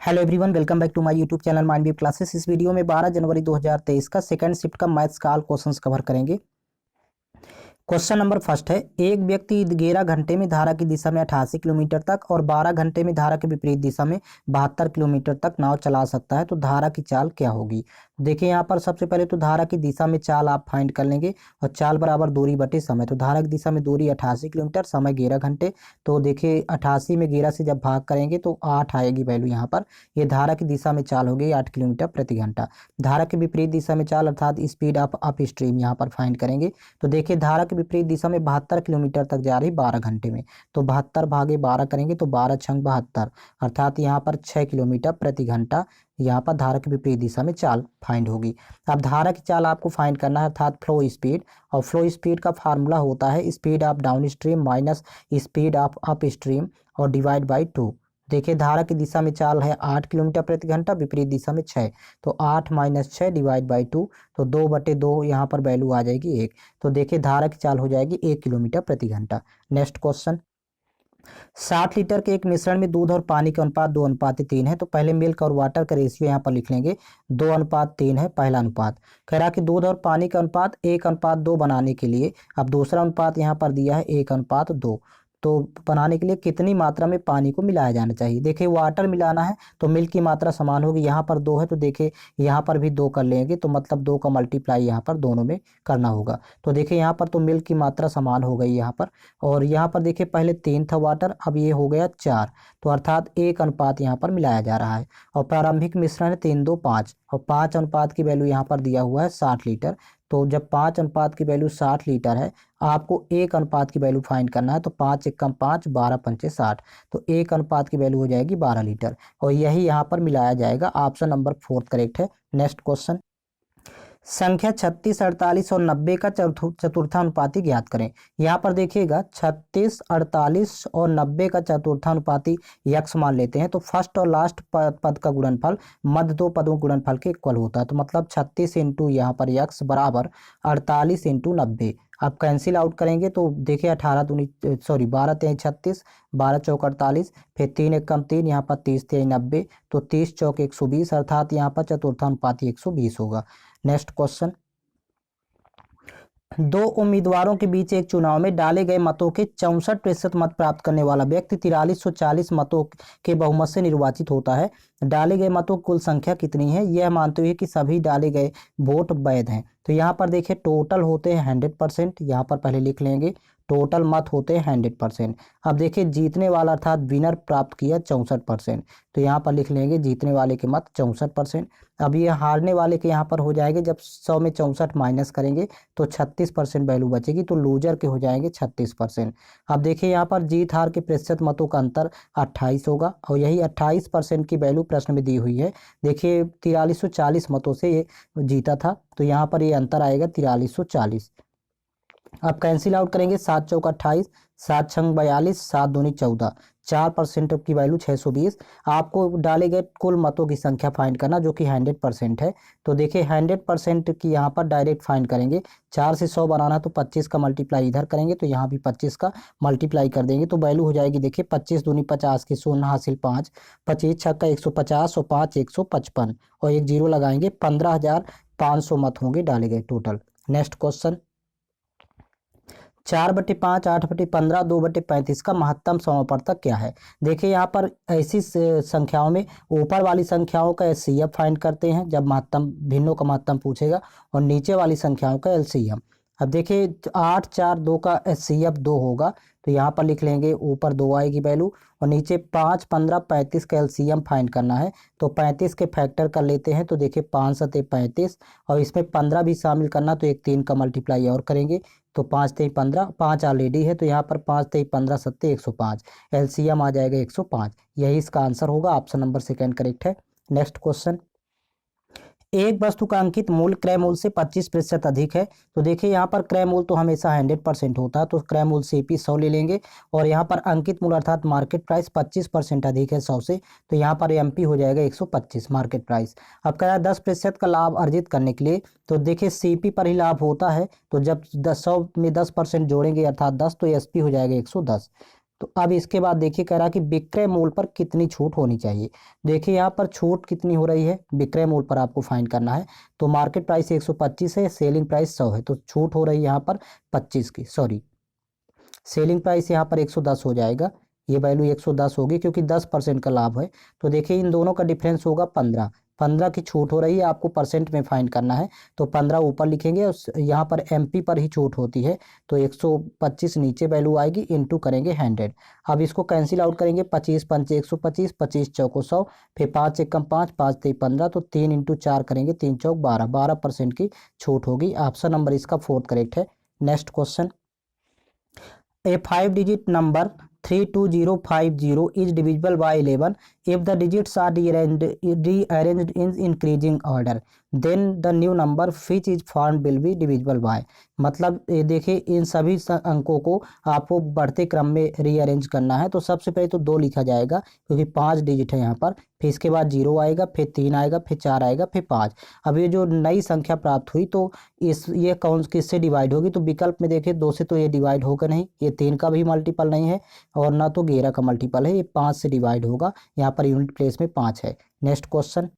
Hello everyone, welcome back to my YouTube channel mind wave classes. इस video में 12 जनवरी 2023 का सेकंड शिफ्ट का मैथ्स का ऑल क्वेश्चंस कवर करेंगे। क्वेश्चन नंबर फर्स्ट है, एक व्यक्ति 11 घंटे में धारा की दिशा में 88 किलोमीटर तक और 12 घंटे में धारा के विपरीत दिशा में 72 किलोमीटर तक नाव चला सकता है, तो धारा की चाल क्या होगी। देखिए यहाँ पर सबसे पहले तो धारा की दिशा में चाल आप फाइंड कर लेंगे और चाल बराबर दूरी बटे समय। तो धारा की दिशा में दूरी 88 किलोमीटर, समय 11 घंटे। तो देखिए 88 में 11 से जब भाग करेंगे तो 8 आएगी वैल्यू यहाँ पर। ये धारा की दिशा में चाल होगी 8 किलोमीटर प्रति घंटा। धारा के विपरीत दिशा में चाल अर्थात स्पीड ऑफ अप स्ट्रीम यहाँ पर फाइंड करेंगे। तो देखिए धारा के विपरीत दिशा में 72 किलोमीटर तक जा रही 12 घंटे में, तो 72 भागे 12 करेंगे तो 12 छंग 72 अर्थात यहाँ पर 6 किलोमीटर प्रति घंटा यहाँ पर धारा के विपरीत दिशा में चाल फाइंड होगी। अब धारा की चाल आपको फाइंड करना है अर्थात फ्लो स्पीड, और फ्लो स्पीड का फार्मूला होता है speed of down stream minus speed of up stream और डिवाइड बाई 2। देखिए धारा की दिशा में चाल है 8 किलोमीटर प्रति घंटा, विपरीत दिशा में 6, तो 8 माइनस 6 डिवाइड बाई 2, तो 2/2 यहाँ पर वैल्यू आ जाएगी 1। तो देखिए धारा की चाल हो जाएगी 1 किलोमीटर प्रति घंटा। नेक्स्ट क्वेश्चन, 60 लीटर के एक मिश्रण में दूध और पानी का अनुपात 2:3 है। तो पहले मिल्क और वाटर का रेशियो यहाँ पर लिख लेंगे, 2:3 है पहला अनुपात। कह रहा कि दूध और पानी का अनुपात 1:2 बनाने के लिए, अब दूसरा अनुपात यहाँ पर दिया है 1:2, तो बनाने के लिए कितनी मात्रा में पानी को मिलाया जाना चाहिए। देखिए वाटर मिलाना है तो मिल्क की मात्रा समान होगी, यहाँ पर 2 है तो देखिए यहाँ पर भी 2 कर लेंगे, तो मतलब 2 का मल्टीप्लाई यहाँ पर दोनों में करना होगा। तो देखिए यहाँ पर तो मिल्क की मात्रा समान हो गई यहाँ पर, और यहाँ पर देखिए पहले 3 था वाटर, अब ये हो गया 4, तो अर्थात 1 अनुपात यहाँ पर मिलाया जा रहा है। और प्रारंभिक मिश्रण है 3, 2, 5, और 5 अनुपात की वैल्यू यहाँ पर दिया हुआ है 60 लीटर। तो जब 5 अनुपात की वैल्यू 60 लीटर है, आपको 1 अनुपात की वैल्यू फाइंड करना है, तो 5 एकम 5, 12 पंचे 60, तो 1 अनुपात की वैल्यू हो जाएगी 12 लीटर, और यही यहाँ पर मिलाया जाएगा। ऑप्शन नंबर 4 करेक्ट है। नेक्स्ट क्वेश्चन, संख्या 36, 48 और 90 का चतुर्थानुपाती ज्ञात करें। यहाँ पर देखिएगा 36, 48 और 90 का चतुर्थानुपाती यक्स मान लेते हैं, तो फर्स्ट और लास्ट पद का गुणनफल मध्य दो पदों गुणनफल के इक्वल होता है। तो मतलब 36 इंटू यहाँ पर यक्स बराबर 48 इंटू 90। अब कैंसिल आउट करेंगे तो देखिए 12 3 36, 12 चौक 48, फिर 3 एकम 3, यहाँ पर 30 3 90, तो 30 चौक 120 अर्थात यहाँ पर चतुर्थानुपाती 120 होगा। नेक्स्ट क्वेश्चन, 2 उम्मीदवारों के बीच एक चुनाव में डाले गए मतों के 64% मत प्राप्त करने वाला व्यक्ति 4340 मतों के बहुमत से निर्वाचित होता है। डाले गए मतों की कुल संख्या कितनी है, यह मानते हुए कि सभी डाले गए वोट वैध हैं। तो यहाँ पर देखिए टोटल होते हैं 100%, यहाँ पर पहले लिख लेंगे टोटल मत होते हैं 100%। अब देखिए जीतने वाला अर्थात विनर प्राप्त किया 64%, तो यहाँ पर लिख लेंगे जीतने वाले के मत 64%। अब ये हारने वाले के यहाँ पर हो जाएंगे, जब 100 में 64 माइनस करेंगे तो 36% वैल्यू बचेगी, तो लूजर के हो जाएंगे 36%। अब देखिए यहाँ पर जीत हार के प्रतिशत मतों का अंतर 28 होगा, और यही 28% की वैल्यू प्रश्न में दी हुई है। देखिए 4340 मतों से ये जीता था, तो यहाँ पर ये अंतर आएगा 4340। अब कैंसिल आउट करेंगे, 7 चौक 28, 7 छंग 42, 7 दूनी 14, 4% की वैल्यू 620। आपको डाले गए कुल मतों की संख्या फाइंड करना जो कि 100% है। तो देखिए 100% की यहाँ पर डायरेक्ट फाइंड करेंगे। 4 से 100 बनाना तो 25 का मल्टीप्लाई इधर करेंगे, तो यहाँ भी 25 का मल्टीप्लाई कर देंगे, तो वैल्यू हो जाएगी देखिए 25 दूनी 50 की 0 हासिल 5, 25 छक्का 150 और 5 155, और एक जीरो लगाएंगे, 15,500 मत होंगे डाले गए टोटल। नेक्स्ट क्वेश्चन, 4/5, 8/15, 2/35 का महत्तम समापवर्तक क्या है। देखिए यहाँ पर ऐसी संख्याओं में ऊपर वाली संख्याओं का एचसीएफ फाइंड करते हैं जब महत्तम भिन्नों का महत्तम पूछेगा, और नीचे वाली संख्याओं का एलसीएम। अब देखिए 8, 4, 2 का एचसीएफ 2 होगा, तो यहाँ पर लिख लेंगे ऊपर 2 आएगी वैल्यू, और नीचे 5, 15, 35 का एलसीएम फाइंड करना है। तो 35 के फैक्टर कर लेते हैं, तो देखिए 5 सते 35, और इसमें 15 भी शामिल करना, तो एक 3 का मल्टीप्लाई और करेंगे, तो 5 3 15, 5 ऑलरेडी है, तो यहाँ पर 5 3 15 सत्ते 105, एलसीएम आ जाएगा 105। यही इसका आंसर होगा, ऑप्शन नंबर 2 करेक्ट है। नेक्स्ट क्वेश्चन, एक वस्तु का अंकित मूल्य क्रय मूल्य से 25% अधिक है। तो देखिए यहाँ पर क्रय मूल्य तो हमेशा 100% होता है, तो क्रय मूल्य से भी 100 ले लेंगे, और यहाँ पर अंकित मूल्य अर्थात मार्केट प्राइस 25% अधिक है 100 से, तो यहाँ पर एमपी हो जाएगा 125 मार्केट प्राइस। अब कह रहा है 10% का लाभ अर्जित करने के लिए, तो देखिए सीपी पर ही लाभ होता है, तो जब 100 में 10% जोड़ेंगे अर्थात 10, तो एसपी हो जाएगा 110। तो अब इसके बाद देखिए कह रहा कि विक्रय मूल्य पर कितनी छूट होनी चाहिए। देखिए यहाँ पर छूट कितनी हो रही है, विक्रय मूल्य पर आपको फाइंड करना है। तो मार्केट प्राइस 125 है, सेलिंग प्राइस 100 है, तो छूट हो रही है यहाँ पर 25 की, सॉरी सेलिंग प्राइस यहाँ पर 110 हो जाएगा, ये वैल्यू 110 होगी क्योंकि 10% का लाभ है। तो देखिए इन दोनों का डिफरेंस होगा 15, 15 की छूट हो रही है, आपको परसेंट में फाइंड करना है। तो 15 ऊपर लिखेंगे और यहाँ पर एमपी पर ही छूट होती है, तो 125 नीचे वैल्यू आएगी, इनटू करेंगे 100। अब इसको कैंसिल आउट करेंगे, 25 पंचे 125, 25 चौको 100, फिर 5 एकम 5, 5 तेई 15, तो 3 इंटू 4 करेंगे, 3 चौक 12, 12% की छूट होगी। ऑप्शन नंबर इसका 4 करेक्ट है। Next question, A 5-digit number 32050 is divisible by 11 if the digits are rearranged in increasing order, then the new number which is formed will be divisible by। मतलब ये देखिए इन सभी अंकों को आपको बढ़ते क्रम में रीअरेंज करना है। तो सबसे पहले तो 2 लिखा जाएगा क्योंकि 5 डिजिट है यहाँ पर, फिर इसके बाद 0 आएगा, फिर 3 आएगा, फिर 4 आएगा, फिर 5। अब ये जो नई संख्या प्राप्त हुई तो ये कौन किससे डिवाइड होगी, तो विकल्प में देखिए 2 से तो ये डिवाइड होगा नहीं, ये 3 का भी मल्टीपल नहीं है और ना तो 11 का मल्टीपल है, ये 5 से डिवाइड होगा, यहाँ पर यूनिट प्लेस में 5 है। नेक्स्ट क्वेश्चन,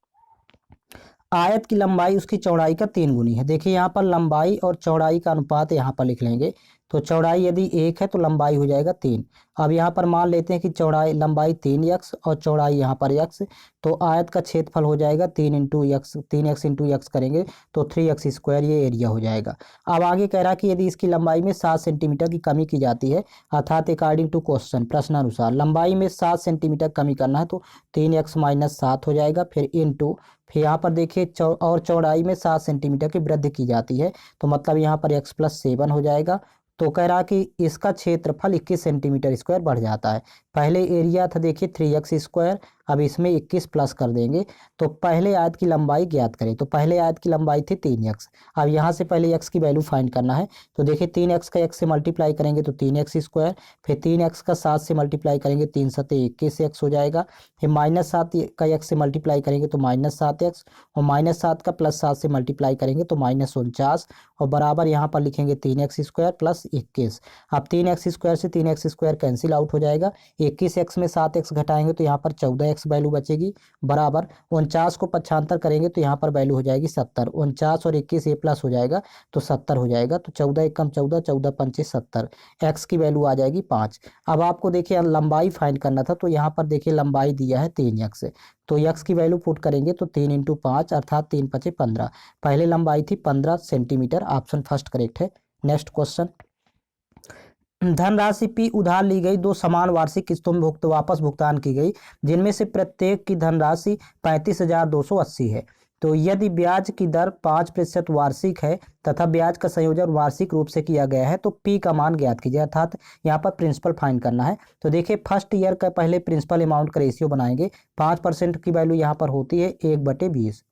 आयत की लंबाई उसकी चौड़ाई का 3 गुनी है। देखिए यहाँ पर लंबाई और चौड़ाई का अनुपात यहाँ पर लिख लेंगे। तो चौड़ाई यदि 1 है तो लंबाई हो जाएगा 3। अब यहाँ पर मान लेते हैं कि चौड़ाई लंबाई 3x और चौड़ाई यहाँ पर x, तो आयत का क्षेत्रफल हो जाएगा 3 into x, 3x into x करेंगे तो 3x स्क्वायर, ये एरिया हो जाएगा। अब आगे कह रहा कि यदि इसकी लंबाई में 7 सेंटीमीटर की कमी की जाती है, अर्थात अकॉर्डिंग टू क्वेश्चन, प्रश्नानुसार लंबाई में 7 सेंटीमीटर कमी करना है, तो 3x माइनस 7 हो जाएगा, फिर इंटू, फिर यहाँ पर देखिए और चौड़ाई में 7 सेंटीमीटर की वृद्धि की जाती है, तो मतलब यहाँ पर x प्लस 7 हो जाएगा। तो कह रहा कि इसका क्षेत्रफल 21 सेंटीमीटर स्क्वायर बढ़ जाता है। पहले एरिया था देखिए 3x स्क्वायर, अब इसमें 21 प्लस कर देंगे, तो पहले आयत की लंबाई ज्ञात करें। तो पहले आयत की लंबाई थी 3x, अब यहाँ से पहले x की वैल्यू फाइंड करना है। तो देखिए 3x का x से मल्टीप्लाई करेंगे तो 3x स्क्वायर, फिर 3x का 7 से मल्टीप्लाई करेंगे, 3 7 21 x हो जाएगा, फिर -7 का x से मल्टीप्लाई करेंगे तो -7x, और -7 का +7 से मल्टीप्लाई करेंगे तो -49, और बराबर यहाँ पर लिखेंगे 3x स्क्वायर प्लस 21। अब 3x स्क्वायर से 3x स्क्वायर कैंसिल आउट हो जाएगा, 21x में 7x घटाएंगे तो यहाँ पर 14x वैल्यू बचेगी, बराबर 49 को 75 करेंगे तो यहाँ पर वैल्यू हो जाएगी 70। 49 और 21 ये प्लस हो जाएगा तो 70 हो जाएगा, तो 14 एकम 14, 14 पंचे 70, x की वैल्यू आ जाएगी 5। अब आपको देखिए लंबाई फाइंड करना था, तो यहाँ पर देखिए लंबाई दिया है 3x, तो x की वैल्यू पुट करेंगे तो 3 इंटू 5 अर्थात 3 पचे 15, पहले लंबाई थी 15 सेंटीमीटर, ऑप्शन फर्स्ट करेक्ट है। नेक्स्ट क्वेश्चन, धनराशि P उधार ली गई 2 समान वार्षिक किस्तों में वापस भुगतान की गई, जिनमें से प्रत्येक की धनराशि 35,280 है। तो यदि ब्याज की दर 5% वार्षिक है तथा ब्याज का संयोजन वार्षिक रूप से किया गया है, तो P का मान ज्ञात कीजिए, अर्थात यहाँ पर प्रिंसिपल फाइंड करना है। तो देखिए फर्स्ट ईयर का पहले प्रिंसिपल अमाउंट का रेशियो बनाएंगे, 5% की वैल्यू यहाँ पर होती है 1/20।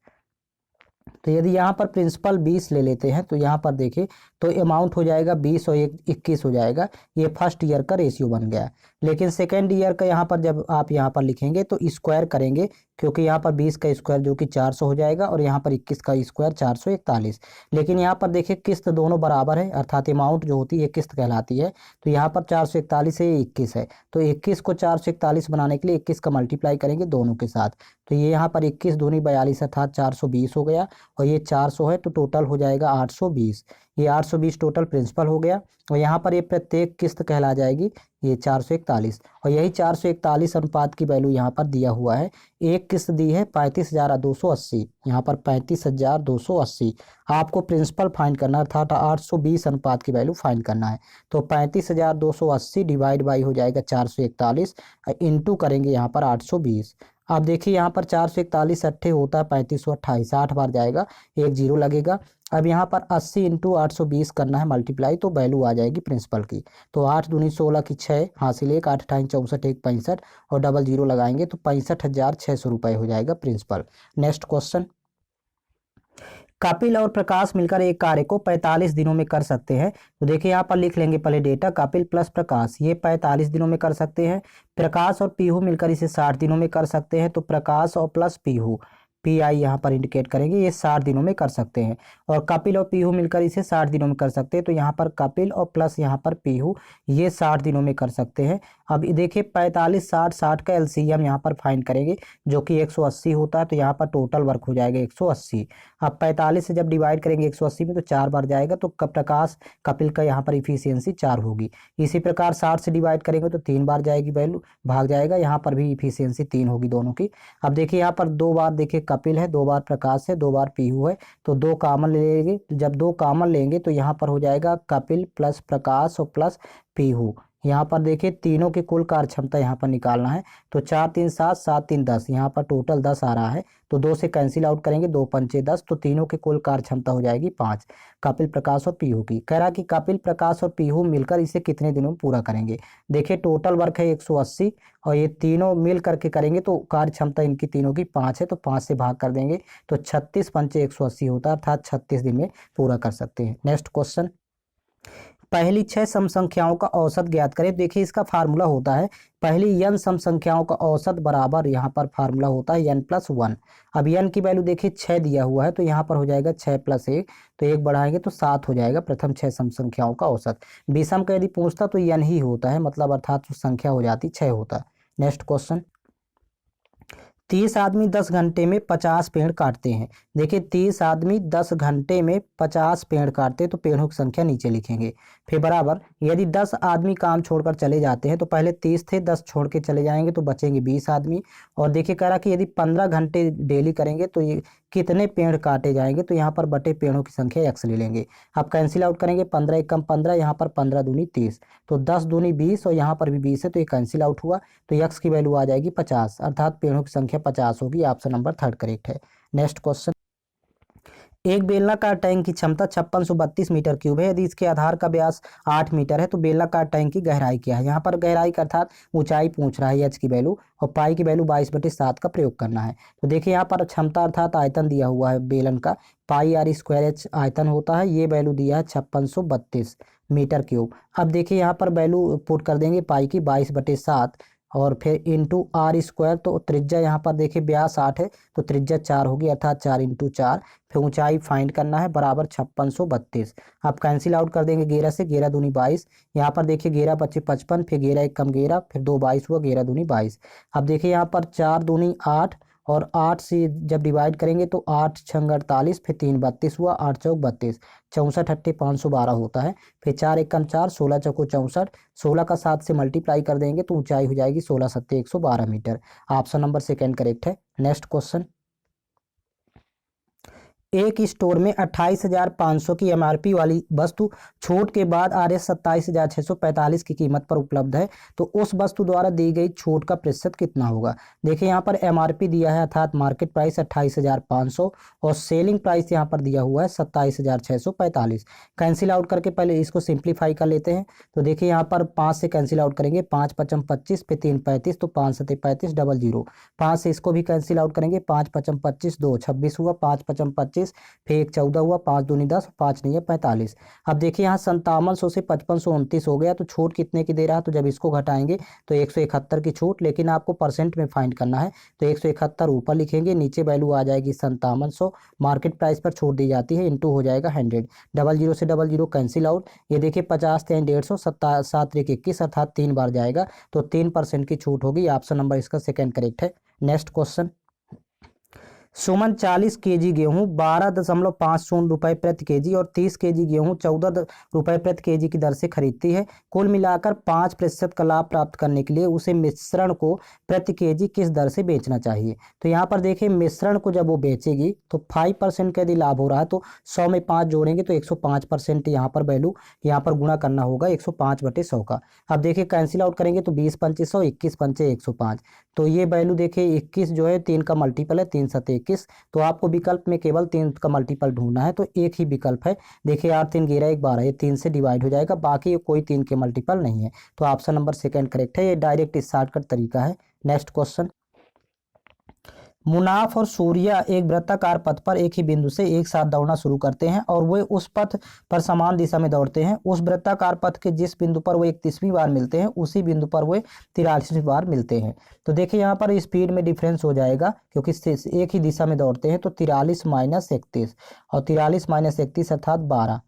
तो यदि यहाँ पर प्रिंसिपल 20 ले लेते हैं तो यहाँ पर देखिए तो अमाउंट हो जाएगा 20 और 21 हो जाएगा, ये फर्स्ट ईयर का रेशियो बन गया। लेकिन सेकेंड ईयर का यहाँ पर जब आप यहाँ पर लिखेंगे तो स्क्वायर करेंगे, क्योंकि यहाँ पर 20 का स्क्वायर जो कि 400 हो जाएगा और यहाँ पर 21 का स्क्वायर 441। लेकिन यहाँ पर देखिए किस्त दोनों बराबर है, अर्थात अमाउंट जो होती है किस्त कहलाती है। तो यहाँ पर 441 है, 21 है, तो 21 को 441 बनाने के लिए 21 का मल्टीप्लाई करेंगे दोनों के साथ, तो ये यहाँ पर 21 दूनी 42 अर्थात 420 हो गया, और ये 400 है तो टोटल हो जाएगा 820। ये 820 टोटल प्रिंसिपल हो गया, और यहाँ पर ये प्रत्येक किस्त कहला जाएगी ये 441, और यही 441 अनुपात की वैल्यू यहाँ पर दिया हुआ है। एक किस्त दी है 35,280, यहाँ पर 35,280, आपको प्रिंसिपल फाइंड करना अर्थात 820 अनुपात की वैल्यू फाइंड करना है। तो 35,280 डिवाइड बाई हो जाएगा 441, इंटू करेंगे यहाँ पर 820। अब देखिए यहाँ पर 441 अट्ठे होता है 3528, 60 बार जाएगा, एक जीरो लगेगा। अब यहाँ पर 80 इंटू 820 करना है मल्टीप्लाई, तो वैल्यू आ जाएगी प्रिंसिपल की। तो 8 दूनी 16 की 6 हासिल 1, 8 अठाई 64, 1 65, और डबल जीरो लगाएंगे तो 65,600 रुपये हो जाएगा प्रिंसिपल। नेक्स्ट क्वेश्चन, कपिल और प्रकाश मिलकर एक कार्य को 45 दिनों में कर सकते हैं। तो देखिए यहाँ पर लिख लेंगे पहले डेटा, कपिल प्लस प्रकाश ये 45 दिनों में कर सकते हैं। प्रकाश और पीहू मिलकर इसे 60 दिनों में कर सकते हैं। तो प्रकाश और प्लस पीहू, PI यहाँ पर इंडिकेट करेंगे, ये 60 दिनों में कर सकते हैं। और कपिल और पीहू मिलकर इसे 60 दिनों में कर सकते हैं, तो यहाँ पर कपिल और प्लस यहाँ पर पीहू ये 60 दिनों में कर सकते हैं। अब देखिए 45 60 60 का LCM यहाँ पर फाइंड करेंगे जो कि 180 होता है, तो यहाँ पर टोटल वर्क हो जाएगा 180। अब 45 से जब डिवाइड करेंगे 180 में तो 4 बार जाएगा, तो प्रकाश कपिल का यहाँ पर इफिशियंसी 4 होगी। इसी प्रकार 60 से डिवाइड करेंगे तो 3 बार जाएगी वैल्यू, भाग जाएगा, यहाँ पर भी इफिशियंसी 3 होगी दोनों की। अब देखिए यहाँ पर 2 बार देखिए कपिल है, 2 बार प्रकाश है, 2 बार पीहू है, तो 2 कॉमन ले लेंगे। तो जब 2 कॉमन लेंगे तो यहाँ पर हो जाएगा कपिल प्लस प्रकाश और प्लस पीहू। यहाँ पर देखिए तीनों की कुल कार्य क्षमता यहाँ पर निकालना है, तो 4 3 7 7 3 10, यहाँ पर टोटल 10 आ रहा है, तो 2 से कैंसिल आउट करेंगे, 2 पंचे 10, तो तीनों की कुल कार्य क्षमता हो जाएगी 5, कपिल प्रकाश और पीहू की। कह रहा कि कपिल प्रकाश और पीहू मिलकर इसे कितने दिनों में पूरा करेंगे। देखिए टोटल वर्क है 180 और ये तीनों मिल करके करेंगे तो कार्य क्षमता इनकी तीनों की 5 है, तो 5 से भाग कर देंगे तो 36 पंचे 180 होता है, अर्थात 36 दिन में पूरा कर सकते हैं। नेक्स्ट क्वेश्चन, पहली 6 सम संख्याओं का औसत ज्ञात करें। देखिए इसका फार्मूला होता है, पहली n सम संख्याओं का औसत बराबर यहाँ पर फार्मूला होता है n+1। अब n की वैल्यू देखिए 6 दिया हुआ है, तो यहाँ पर हो जाएगा 6 + 1, तो 1 बढ़ाएंगे तो 7 हो जाएगा प्रथम 6 सम संख्याओं का औसत। विषम का यदि पूछता तो n ही होता है, मतलब अर्थात संख्या हो जाती 6 होता है। नेक्स्ट क्वेश्चन, 30 आदमी 10 घंटे में 50 पेड़ काटते हैं। देखिए 30 आदमी 10 घंटे में 50 पेड़ काटते हैं, तो पेड़ों की संख्या नीचे लिखेंगे। फिर बराबर यदि 10 आदमी काम छोड़कर चले जाते हैं, तो पहले 30 थे, 10 छोड़ के चले जाएंगे तो बचेंगे 20 आदमी। और देखिए कह रहा कि यदि 15 घंटे डेली करेंगे तो ये कितने पेड़ काटे जाएंगे, तो यहाँ पर बटे पेड़ों की संख्या x ले लेंगे। अब कैंसिल आउट करेंगे, 15 एकम 15, यहाँ पर 15 दूनी 30, तो 10 दूनी 20 और यहाँ पर भी 20 है, तो ये कैंसिल आउट हुआ, तो x की वैल्यू आ जाएगी 50, अर्थात पेड़ों की संख्या 50 होगी। ऑप्शन नंबर 3 करेक्ट है। नेक्स्ट क्वेश्चन, एक बेलनाकार टैंक की क्षमता 5632 मीटर क्यूब है। यदि इसके आधार का व्यास 8 मीटर है तो बेलनाकार टैंक की गहराई क्या है। यहाँ पर गहराई का अर्थात ऊंचाई पूछ रहा है, एच की वैल्यू, और पाई की वैल्यू 22/7 का प्रयोग करना है। तो देखिए यहाँ पर क्षमता अर्थात आयतन दिया हुआ है बेलन का, पाई r² h आयतन होता है, ये वैल्यू दिया है 5632 मीटर क्यूब। अब देखिए यहाँ पर वैल्यू पुट कर देंगे पाई की 22/7 और फिर इंटू r², तो त्रिज्या यहाँ पर देखिए व्यास 8 है तो त्रिज्या 4 होगी, अर्थात 4 × 4, फिर ऊंचाई फाइंड करना है बराबर 5632। आप कैंसिल आउट कर देंगे 11 से, 11 दूनी 22, यहाँ पर देखिए 11 × 25 55, फिर 11 एकम 11, फिर 2 22 हुआ, 11 दूनी 22। अब देखिए यहाँ पर 4 दूनी 8 और 8 से जब डिवाइड करेंगे तो 8 छंग 48, फिर 3 32 हुआ, 8 चौक 32, 64 8 512 होता है, फिर 4 एकम 4, 16 चौको 64, 16 का 7 से मल्टीप्लाई कर देंगे तो ऊंचाई हो जाएगी 16 7 112 मीटर। ऑप्शन नंबर 2 करेक्ट है। नेक्स्ट क्वेश्चन, एक स्टोर में 28,500 की MRP वाली वस्तु छूट के बाद RS 27,645 की कीमत पर उपलब्ध है, तो उस वस्तु द्वारा दी गई छूट का प्रतिशत कितना होगा। देखिए यहाँ पर MRP दिया है अर्थात मार्केट प्राइस 28,500 और सेलिंग प्राइस यहाँ पर दिया हुआ है 27,645। कैंसिल आउट करके पहले इसको सिंप्लीफाई कर लेते हैं, तो देखिए यहाँ पर 5 से कैंसिल आउट करेंगे, 5 5 25, फिर 3 35, तो 5 7 35 00, 5 से इसको भी कैंसिल आउट करेंगे, 5 5 25 2 26 हुआ, 5 5 25, फिर 1 14 हुआ, 5 दूनी 10, 5 नहीं है 45। अब देखिए यहाँ 5700 से 5529 हो गया, तो छूट कितने की दे रहा है, तो जब इसको घटाएंगे तो 171 की छूट, लेकिन आपको परसेंट में फाइंड करना है, तो 171 ऊपर लिखेंगे, नीचे वैल्यू आ जाएगी 5700, मार्केट प्राइस पर छूट दी जाती है, इंटू हो जाएगा 100, 00 से 00 कैंसिल आउट। ये देखिए 50 × 150, 7 × 21, अर्थात 3 बार जाएगा, तो 3% की छूट होगी। ऑप्शन नंबर इसका 2 करेक्ट है। नेक्स्ट क्वेश्चन, सुमन 40 kg गेहूं 12.50 रुपए प्रति केजी और 30 kg गेहूं 14 रुपए प्रति केजी की दर से खरीदती है। कुल मिलाकर 5% का लाभ प्राप्त करने के लिए उसे मिश्रण को प्रति केजी किस दर से बेचना चाहिए। तो यहाँ पर देखिए मिश्रण को जब वो बेचेगी तो 5% का यदि लाभ हो रहा है तो 100 में 5 जोड़ेंगे तो 105% यहाँ पर वैल्यू यहाँ पर गुणा करना होगा 105/100 का। अब देखिए कैंसिल आउट करेंगे तो 20 पंचे 100, 21 पंचे 105, तो ये वैल्यू देखिए 21 जो है 3 का मल्टीपल है, 3 7 21, तो आपको विकल्प में केवल 3 का मल्टीपल ढूंढना है, तो एक ही विकल्प है। देखिए 8 3 11 1 12, ये 3 से डिवाइड हो जाएगा, बाकी कोई 3 के मल्टीपल नहीं है, तो ऑप्शन नंबर 2 करेक्ट है। ये डायरेक्ट शॉर्टकट तरीका है। नेक्स्ट क्वेश्चन, मुनाफ और सूर्या एक वृत्ताकार पथ पर एक ही बिंदु से एक साथ दौड़ना शुरू करते हैं और वे उस पथ पर समान दिशा में दौड़ते हैं। उस वृत्ताकार पथ के जिस बिंदु पर वे 31वीं बार मिलते हैं उसी बिंदु पर वे 43वीं बार मिलते हैं। तो देखिए यहाँ पर स्पीड में डिफरेंस हो जाएगा क्योंकि एक ही दिशा में दौड़ते हैं। तो 43 माइनस 31 और 43 माइनस 31 अर्थात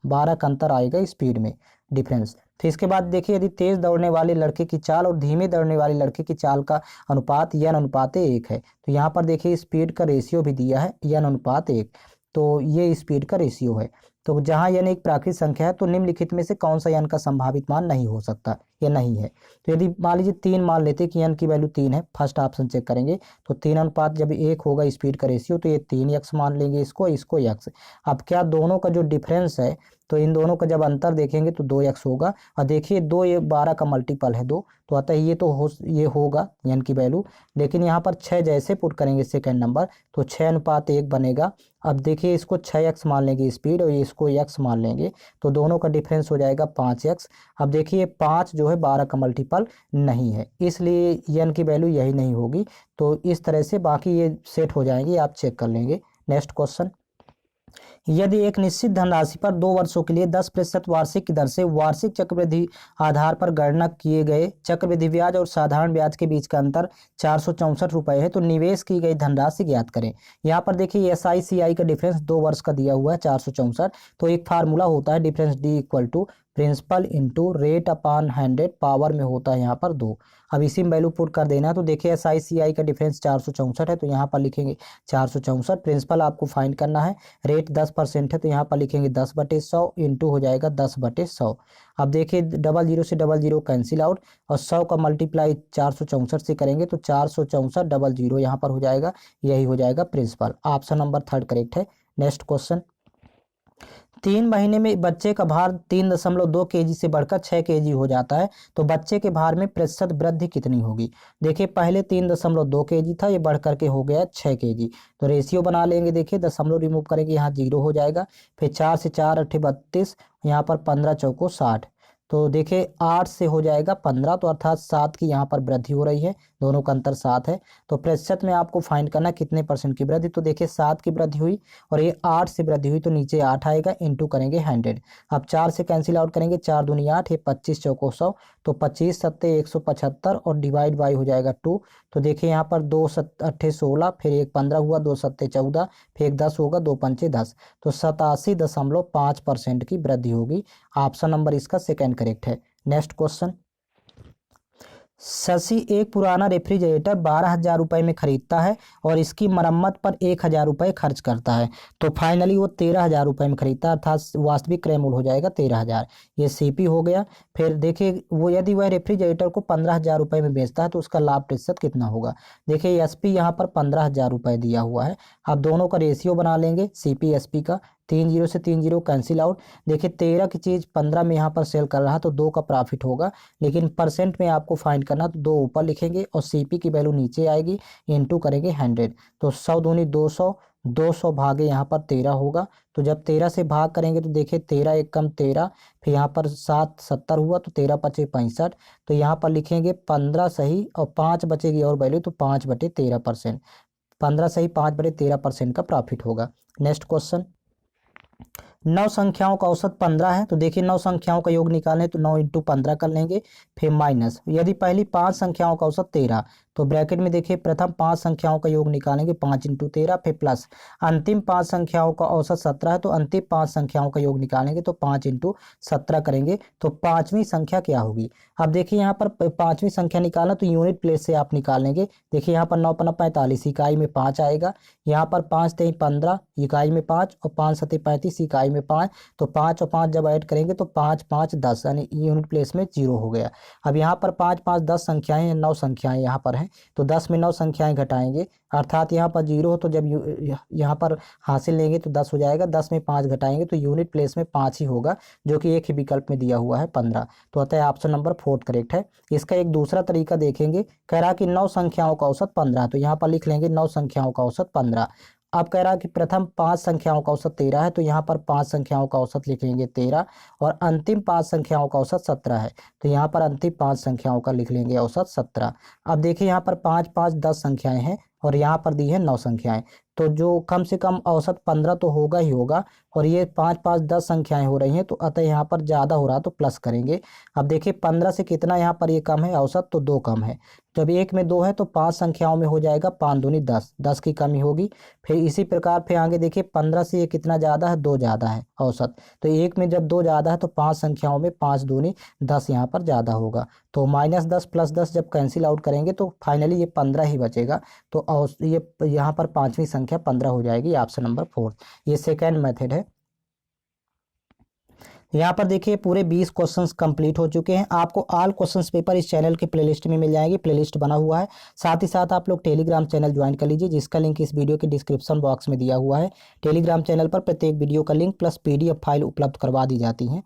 12 का अंतर आएगा स्पीड में डिफरेंस। फिर इसके बाद देखिए यदि तेज दौड़ने वाले लड़के की चाल और धीमे दौड़ने वाले लड़के की चाल का अनुपात n अनुपात 1 है। तो यहाँ पर देखिए स्पीड का रेशियो भी दिया है n अनुपात 1। तो ये स्पीड का रेशियो है। तो जहाँ n एक प्राकृतिक संख्या है तो निम्नलिखित में से कौन सा n का संभावित मान नहीं हो सकता, ये नहीं है। तो यदि मान लीजिए 3 मान लेते कि n की वैल्यू 3 है, फर्स्ट ऑप्शन चेक करेंगे तो 3 अनुपात जब 1 होगा स्पीड का रेशियो तो ये 3x मान लेंगे इसको x। अब क्या दोनों का जो डिफरेंस है तो इन दोनों का जब अंतर देखेंगे तो 2x होगा। और देखिए 2 ये 12 का मल्टीपल है 2, तो अतः ये होगा n की वैल्यू। लेकिन यहाँ पर 6 जैसे पुट करेंगे सेकंड नंबर तो 6 अनुपात 1 बनेगा। अब देखिए इसको 6x मान लेंगे स्पीड और इसको x मान लेंगे तो दोनों का डिफरेंस हो जाएगा 5x। अब देखिए 5 जो है 12 का मल्टीपल नहीं है, इसलिए n की वैल्यू यही नहीं होगी। तो इस तरह से बाकी ये सेट हो जाएंगे, आप चेक कर लेंगे। नेक्स्ट क्वेश्चन, यदि एक निश्चित धनराशि पर 2 वर्षों के लिए 10% वार्षिक की दर से वार्षिक चक्रवृद्धि आधार पर गणना किए गए चक्रवृद्धि ब्याज और साधारण ब्याज के बीच का अंतर 464 रुपये है तो निवेश की गई धनराशि ज्ञात करें। यहाँ पर देखिए SICI का डिफरेंस 2 वर्ष का दिया हुआ है 464। तो एक फार्मूला होता है difference D equal to principal into rate upon 100 power में होता है यहाँ पर 2। अब इसी में वैल्यू पुट कर देना है। तो देखिए SICI का डिफरेंस 464 है तो यहाँ पर लिखेंगे 464। प्रिंसिपल आपको फाइंड करना है, रेट 10% है तो यहाँ पर लिखेंगे 10/100 इंटू हो जाएगा 10/100। अब देखिए 00 से 00 कैंसिल आउट और 100 का मल्टीप्लाई 464 से करेंगे तो 464 00 यहाँ पर हो जाएगा, यही हो जाएगा प्रिंसिपल। ऑप्शन नंबर 3 करेक्ट है। नेक्स्ट क्वेश्चन, 3 महीने में बच्चे का भार 3.2 kg से बढ़कर 6 kg हो जाता है तो बच्चे के भार में प्रतिशत वृद्धि कितनी होगी। देखिए पहले 3.2 kg था, ये बढ़ करके हो गया 6 kg। तो रेशियो बना लेंगे, देखिए दशमलव रिमूव करेंगे यहाँ 0 हो जाएगा। फिर 4 से 4 8 32, यहाँ पर 15 चौको 60। तो देखिए 8 से हो जाएगा 15 तो अर्थात 7 की यहाँ पर वृद्धि हो रही है, दोनों का अंतर 7 है। तो प्रतिशत में आपको फाइंड करना कितने % की वृद्धि। तो देखिए 7 की वृद्धि हुई और ये 8 से वृद्धि हुई तो नीचे 8 आएगा, इंटू करेंगे 100। अब 4 से कैंसिल आउट करेंगे, 4 दूनी 8, ये 25 चौको 100 तो 25 सत्ते 175 और डिवाइड बाई हो जाएगा 2। तो देखिए यहाँ पर 2 8 16, फिर 1 15 हुआ, 2 सत्ते 14, फिर 1 10 होगा, 2 पंचे 10 तो 87.5% की वृद्धि होगी। ऑप्शन नंबर इसका सेकंड करेक्ट है। नेक्स्ट क्वेश्चन, शशि एक पुराना रेफ्रिजरेटर 12,000 रुपये में खरीदता है और इसकी मरम्मत पर 1,000 रुपये खर्च करता है तो फाइनली वो 13,000 रुपये में खरीदता है, अर्थात वास्तविक क्रय मूल्य हो जाएगा 13,000। ये CP हो गया। फिर देखिए वो यदि वह रेफ्रिजरेटर को 15,000 रुपये में बेचता है तो उसका लाभ प्रतिशत कितना होगा। देखिए SP यहाँ पर 15,000 रुपये दिया हुआ है। अब दोनों का रेशियो बना लेंगे CP SP का, 3 0 से 3 0 कैंसिल आउट। देखिए 13 की चीज़ 15 में यहाँ पर सेल कर रहा है तो 2 का प्रॉफिट होगा, लेकिन परसेंट में आपको फाइंड करना तो 2 ऊपर लिखेंगे और CP की वैल्यू नीचे आएगी, इंटू करेंगे 100। तो 100 दूनी 200, 200 भागे यहाँ पर 13 होगा। तो जब 13 से भाग करेंगे तो देखिए 13 एक कम 13, फिर यहाँ पर 7 70 हुआ तो 13 पचे 65। तो यहाँ पर लिखेंगे 15 सही और 5 बचेगी और वैल्यू तो 5/13%। 15 सही 5/13% का प्रॉफिट होगा। नेक्स्ट क्वेश्चन, 9 संख्याओं का औसत 15 है तो देखिए 9 संख्याओं का योग निकालें तो 9 × 15 कर लेंगे। फिर माइनस यदि पहली 5 संख्याओं का औसत 13 तो ब्रैकेट में देखिए प्रथम 5 संख्याओं का योग निकालेंगे 5 × 13, फिर प्लस अंतिम 5 संख्याओं का औसत 17 है तो अंतिम 5 संख्याओं का योग निकालेंगे तो 5 × 17 करेंगे तो पांचवी संख्या क्या होगी। अब देखिए यहाँ पर पांचवी संख्या निकालना तो यूनिट प्लेस से आप निकालेंगे। देखिए यहाँ पर 9 × 45 इकाई में 5 आएगा, यहाँ पर 5 × 3 15 इकाई में 5 और 5 × 7 35 इकाई में 5। तो 5 और 5 जब ऐड करेंगे तो 5 5 10 यानी यूनिट प्लेस में 0 हो गया। अब यहाँ पर 5 5 10 संख्याएं हैं, 9 संख्याएं यहाँ पर हैं तो 10 में 9 संख्याएं घटाएंगे, अर्थात यहाँ पर 0 हो तो जब यहाँ पर हासिल लेंगे तो 10 हो जाएगा, 10 में 5 घटाएंगे तो यूनिट प्लेस में 5 ही होगा, जो कि एक ही विकल्प में दिया हुआ है 15। तो अतः ऑप्शन नंबर 4 करेक्ट है। इसका एक दूसरा तरीका देखेंगे, कह रहा कि 9 संख्याओं का औसत 15, तो यहाँ पर लिख लेंगे 9 संख्याओं का औसत 15। अब कह रहा कि प्रथम 5 संख्याओं का औसत 13 है तो यहाँ पर 5 संख्याओं का औसत लिख लेंगे 13 और अंतिम 5 संख्याओं का औसत 17 है तो यहाँ पर अंतिम 5 संख्याओं का लिख लेंगे औसत 17। अब देखिए यहाँ पर 5 5 10 संख्याएं हैं, और यहाँ पर दी है 9 संख्याएं। तो जो कम से कम औसत 15 तो होगा ही होगा, और ये 5 5 10 संख्याएं हो रही हैं, तो अतः यहाँ पर ज़्यादा हो रहा तो प्लस करेंगे। अब देखिए 15 से कितना यहाँ पर ये कम है औसत, तो 2 कम है। जब एक में 2 है तो 5 संख्याओं में हो जाएगा 5 दूनी 10, 10 की कमी होगी। फिर इसी प्रकार फिर आगे देखिए 15 से ये कितना ज़्यादा है, 2 ज़्यादा है औसत। तो एक में जब 2 ज़्यादा है तो 5 संख्याओं में 5 दूनी 10 यहाँ पर ज़्यादा होगा। तो -10 + 10 जब कैंसिल आउट करेंगे तो फाइनली ये 15 ही बचेगा। तो ये यहाँ पर पांचवी संख्या 15 हो जाएगी, ऑप्शन नंबर 4। ये सेकेंड मेथड है। यहाँ पर देखिए पूरे 20 क्वेश्चंस कंप्लीट हो चुके हैं। आपको ऑल क्वेश्चंस पेपर इस चैनल के प्लेलिस्ट में मिल जाएंगे, प्लेलिस्ट बना हुआ है। साथ ही साथ आप लोग टेलीग्राम चैनल ज्वाइन कर लीजिए, जिसका लिंक इस वीडियो के डिस्क्रिप्शन बॉक्स में दिया हुआ है। टेलीग्राम चैनल पर प्रत्येक वीडियो का लिंक प्लस PDF फाइल उपलब्ध करवा दी जाती है।